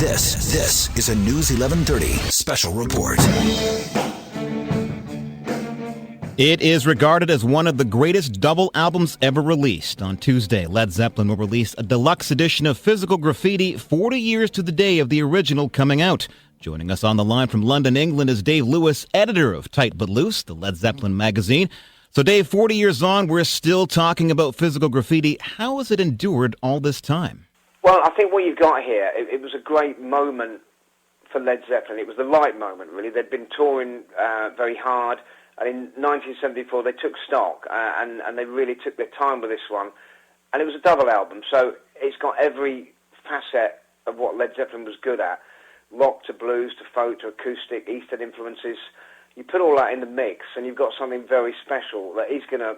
This is a News 1130 special report. It is regarded as one of the greatest double albums ever released. On Tuesday, Led Zeppelin will release a deluxe edition of Physical Graffiti 40 years to the day of the original coming out. Joining us on the line from London, England is Dave Lewis, editor of Tight But Loose, the Led Zeppelin magazine. So Dave, 40 years on, we're still talking about Physical Graffiti. How has it endured all this time? Well, I think what you've got here, it was a great moment for Led Zeppelin. It was the right moment, really. They'd been touring very hard, and in 1974 they took stock, and they really took their time with this one. And it was a double album, so it's got every facet of what Led Zeppelin was good at. Rock to blues to folk to acoustic, Eastern influences. You put all that in the mix, and you've got something very special that is going to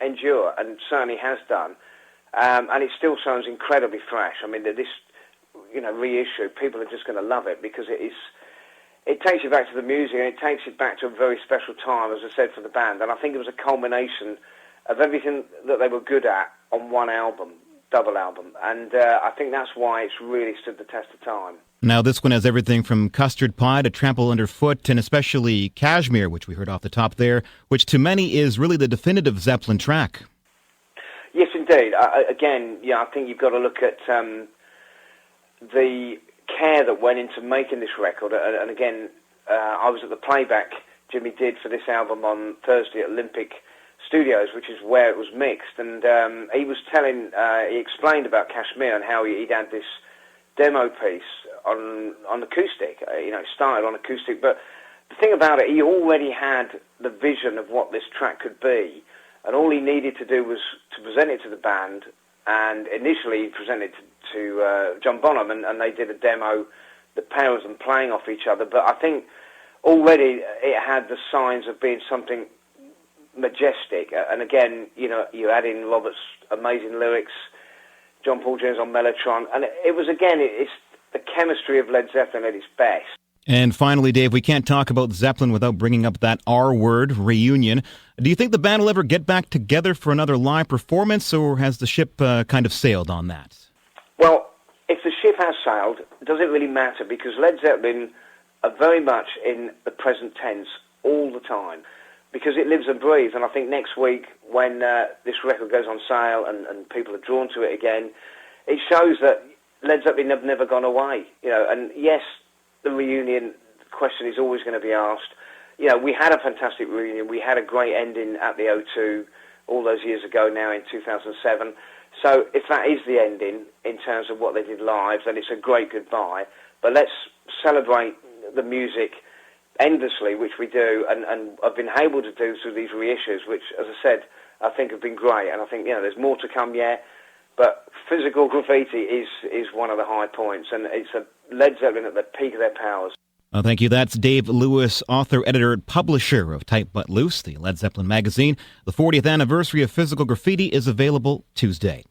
endure, and certainly has done. And it still sounds incredibly fresh. I mean, this, reissue, people are just going to love it because it takes you back to the music, and it takes it back to a very special time, as I said, for the band. And I think it was a culmination of everything that they were good at on one album, double album. And I think that's why it's really stood the test of time. Now, this one has everything from Custard Pie to Trample Underfoot, and especially Cashmere, which we heard off the top there, which to many is really the definitive Zeppelin track. Yes, indeed. I think you've got to look at the care that went into making this record. And again, I was at the playback Jimmy did for this album on Thursday at Olympic Studios, which is where it was mixed. And he was he explained about Kashmir and how he'd had this demo piece on acoustic. It started on acoustic, but the thing about it, he already had the vision of what this track could be, and all he needed to do was to present it to the band. And initially, he presented it to John Bonham, and they did a demo, the pair of them playing off each other. But I think already it had the signs of being something majestic. And again, you add in Robert's amazing lyrics, John Paul Jones on Mellotron, and it was, again, it's the chemistry of Led Zeppelin at its best. And finally, Dave, we can't talk about Zeppelin without bringing up that R word, reunion. Do you think the band will ever get back together for another live performance, or has the ship kind of sailed on that? Well, if the ship has sailed, does it really matter? Because Led Zeppelin are very much in the present tense all the time, because it lives and breathes. And I think next week, when this record goes on sale and people are drawn to it again, it shows that Led Zeppelin have never gone away. And yes, the reunion question is always going to be asked. We had a fantastic reunion. We had a great ending at the O2 all those years ago now in 2007. So if that is the ending in terms of what they did live, then it's a great goodbye. But let's celebrate the music endlessly, which we do, and I've been able to do through these reissues, which, as I said, I think have been great. And I think, there's more to come yet. But Physical Graffiti is one of the high points, and it's a Led Zeppelin at the peak of their powers. Well, thank you. That's Dave Lewis, author, editor, and publisher of Tight But Loose, the Led Zeppelin magazine. The 40th anniversary of Physical Graffiti is available Tuesday.